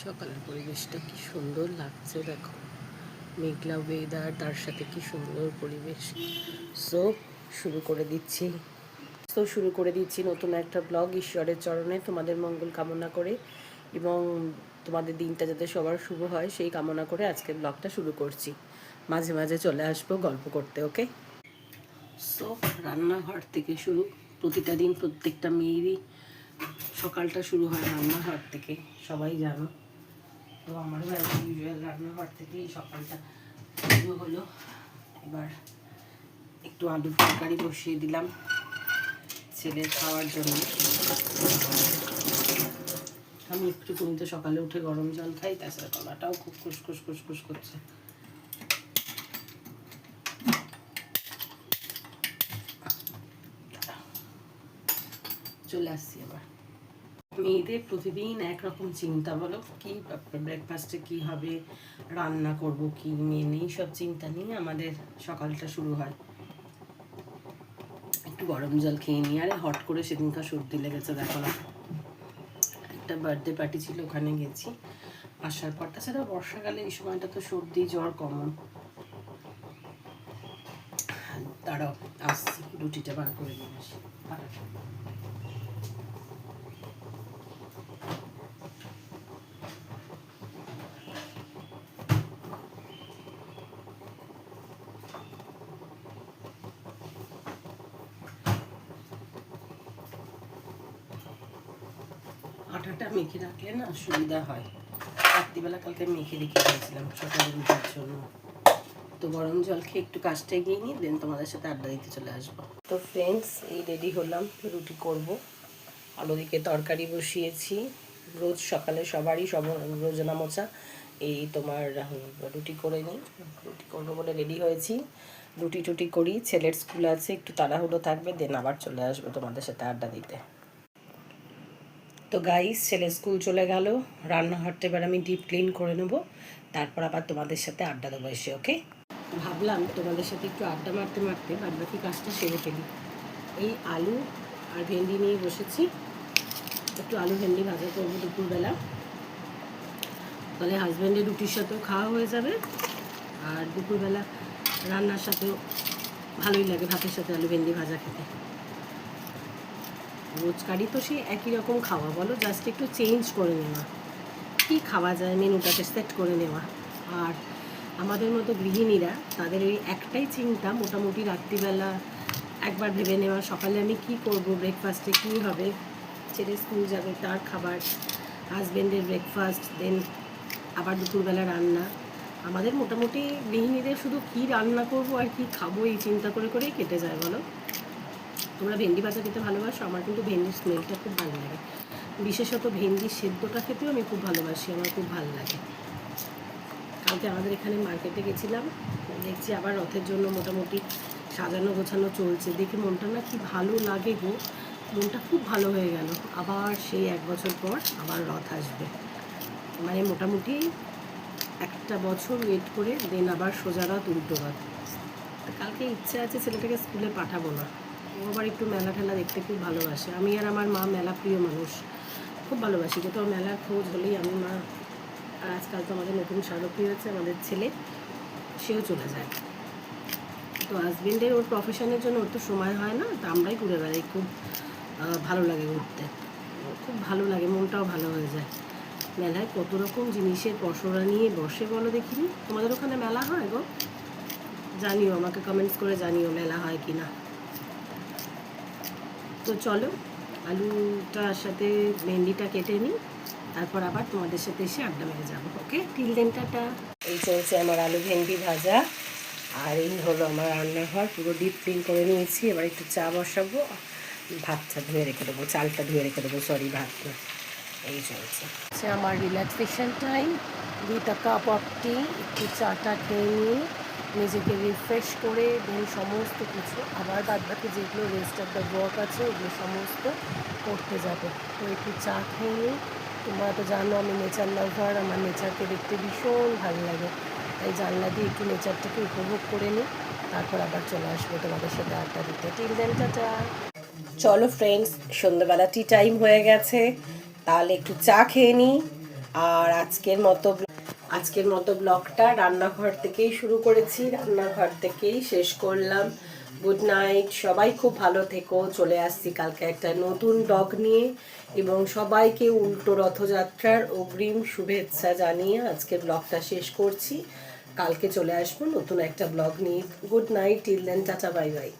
সকালের পরিবেশটা কি সুন্দর লাগছে দেখো, মেঘলা ওয়েদার, তার সাথে কি সুন্দর পরিবেশ। শুরু করে দিচ্ছি শুরু করে দিচ্ছি নতুন একটা ব্লগ। ঈশ্বরের চরণে তোমাদের মঙ্গল কামনা করে এবং তোমাদের দিনটা যাতে সবার শুভ হয় সেই কামনা করে আজকের ব্লগটা শুরু করছি। মাঝে মাঝে চলে আসবো গল্প করতে। ওকে, রান্নাঘর থেকে শুরু। প্রতিটা দিন প্রত্যেকটা মেয়েরই সকালটা শুরু হয় রান্নাঘর থেকে, সবাই জানো। তো আমারও অ্যাজ ইউজুয়াল রান্নাঘর থেকেই সকালটা শুরু হলো। এবার একটু আলু তরকারি বসিয়ে দিলাম ছেলের খাওয়ার জন্য। আমি একটুখানি তো সকালে উঠে গরম জল খাই, তাছাড়া গলাটাও খুব খুসখুস খুসখুস করছে। চলে আসছি আবার। মেয়েদের প্রতিদিন একরকম চিন্তা, বলো কি ব্রেকফাস্টে কি হবে, রান্না করব কি মেনে, সব চিন্তা নিয়ে আমাদের সকালটা শুরু হয়। একটু গরম জল খেয়ে নিই। আরে হট করে সেদিনকার সর্দি লেগেছে, দেখো না, একটা বার্থডে পার্টি ছিল, ওখানে গেছি আসার পর। তাছাড়া বর্ষাকালে এই সময়টা তো সর্দি জ্বর কমন। দাঁড়াও আসছি, রুটিটা বার করে নিয়ে আসি। আটাটা মেখে রাখলে না সুবিধা হয়। রাত্রিবেলা কালকে মেখে রেখে দিয়েছিলাম সকালে রুটির জন্য। তো গরম জল খেয়ে একটু কাজটা এগিয়ে নিই, দেন তোমাদের সাথে আড্ডা দিতে চলে আসবো। তো ফ্রেন্ডস, এই রেডি হলাম, রুটি করব। আর ওদিকে তরকারি বসিয়েছি। রোজ সকালে সবারই রোজনা মোচা এই তোমার রুটি করে নিই। রুটি করবো বলে রেডি হয়েছি। রুটি টুটি করি, ছেলের স্কুল আছে, একটু তাড়াহুড়ো থাকবে, দেন আবার চলে আসবো তোমাদের সাথে আড্ডা দিতে। তো গাইস, ছেলে স্কুল চলে গেল, রান্নাঘরটা এবার আমি ডিপ ক্লিন করে নেবো, তারপর আবার তোমাদের সাথে আড্ডা দেবো এসে। ওকে, ভাবলাম তোমাদের সাথে একটু আড্ডা মারতে মারতে বাদ বাকি কাজটা সেরে ফেলি। এই আলু আর ভেন্ডি নিয়ে বসেছি, একটু আলু ভেন্ডি ভাজা করবো দুপুরবেলা, তাহলে হাজব্যান্ডের রুটির সাথেও খাওয়া হয়ে যাবে, আর দুপুরবেলা রান্নার সাথেও ভালোই লাগে ভাতের সাথে আলু ভেন্ডি ভাজা খেতে। রোজকারই তো সেই একই রকম খাওয়া, বলো, জাস্ট একটু চেঞ্জ করে নেওয়া, কী খাওয়া যায় মেনুটাকে সেট করে নেওয়া। আর আমাদের মতো গৃহিণীরা, তাদের ওই একটাই চিন্তা, মোটামুটি রাত্রিবেলা একবার ভেবে নেওয়া সকালে আমি কি করব, ব্রেকফাস্টে কী হবে, ছেলে স্কুল যাবে তার খাবার, হাজব্যান্ডের ব্রেকফাস্ট, দেন আবার দুপুরবেলা রান্না। আমাদের মোটামুটি গৃহিণীদের শুধু কী রান্না করব আর কি খাবো এই চিন্তা করে করেই কেটে যায়, বলো। তোমরা ভেন্ডি ভাজা খেতে ভালোবাসো, আমার কিন্তু ভেন্ডির স্মেলটা খুব ভালো লাগে, বিশেষত ভেন্ডির সেদ্ধটা খেতেও আমি খুব ভালোবাসি, আমার খুব ভালো লাগে। কালকে আমাদের এখানে মার্কেটে গেছিলাম, দেখছি আবার রথের জন্য মোটামুটি সাজানো গোছানো চলছে, দেখে মনটা না কি ভালো লাগে গো, মনটা খুব ভালো হয়ে গেল। আবার সেই 1 বছর পর আবার রথ আসবে, মানে মোটামুটি একটা বছর ওয়েট করে দেন আবার সোজা রথ, উল্টো রথ। কালকে ইচ্ছে আছে ছেলেটাকে স্কুলে পাঠাবো না, ও আবার একটু মেলা ঠেলা দেখতে খুব ভালোবাসে। আমি আর আমার মা মেলা প্রিয় মানুষ, খুব ভালোবাসি। কোথাও মেলার খোঁজ হলেই আমি মা, আর আজকাল তো আমাদের নতুন শারকি হয়েছে, আমাদের ছেলে, সেও চলে যায়। তো হাজবেন্ডের ওর প্রফেশনের জন্য ওর তো সময় হয় না, তো আমরাই ঘুরে বেড়াই, খুব ভালো লাগে ঘুরতে, খুব ভালো লাগে, মনটাও ভালো হয়ে যায়। মেলায় কত রকম জিনিসের পসরা নিয়ে বসে, বলো দেখিনি। তোমাদের ওখানে মেলা হয় গো? জানিও, আমাকে কমেন্টস করে জানিও মেলা হয় কি না। তো চলো আলুটার সাথে ভেন্ডিটা কেটে নিই, তারপর আবার তোমাদের সাথে এসে আড্ডা মেরে যাবো। ওকে, টিল দেন, টাটা। এই চলছে আমার আলু ভেন্ডি ভাজা, আর এই হলো আমার রান্নাঘর, পুরো ডিপ ক্লিন করে নিয়েছি। এবার একটু চা বসাবো, ভাতটা ধুয়ে রেখে দেবো, চালটা ধুয়ে রেখে দেবো, সরি ভাত না। এই চলছে আমার রিল্যাক্সেশন টাইম, 2টা কাপ অফ টি, একটু চাটা খেয়ে নিয়ে নিজেকে রিফ্রেশ করে দেন সমস্ত কিছু আবার বাদবাকি যেগুলো রেস্ট অফ দ্য ওয়ার্ক আছে ওগুলো সমস্ত করতে যাবে। তো একটু চা খেয়ে নিই। তোমরা তো জানো আমি নেচার লাভার, আমার নেচারকে দেখতে ভীষণ ভালো লাগে, তাই জানলা দিয়ে একটু নেচারটাকে উপভোগ করে নিই, তারপর আবার চলে আসবো তোমাদের সাথে আড্ডা দিতে। Till then, tata. চলো ফ্রেন্ডস, সন্ধ্যাবেলা টি টাইম হয়ে গেছে, তাহলে একটু চা খেয়ে নিই, আর আজকের মতো ব্লগটা রান্নাঘর থেকেই শুরু করেছি, রান্নাঘর থেকেই শেষ করলাম। গুড নাইট, সবাই খুব ভালো থেকো। চলে আসছি কালকে একটা নতুন ব্লগ নিয়ে, এবং সবাইকে উল্টো রথযাত্রার অগ্রিম শুভেচ্ছা জানিয়ে আজকে ব্লগটা শেষ করছি। কালকে চলে আসবো নতুন একটা ব্লগ নিয়ে। Good night, till then, tata, bye by.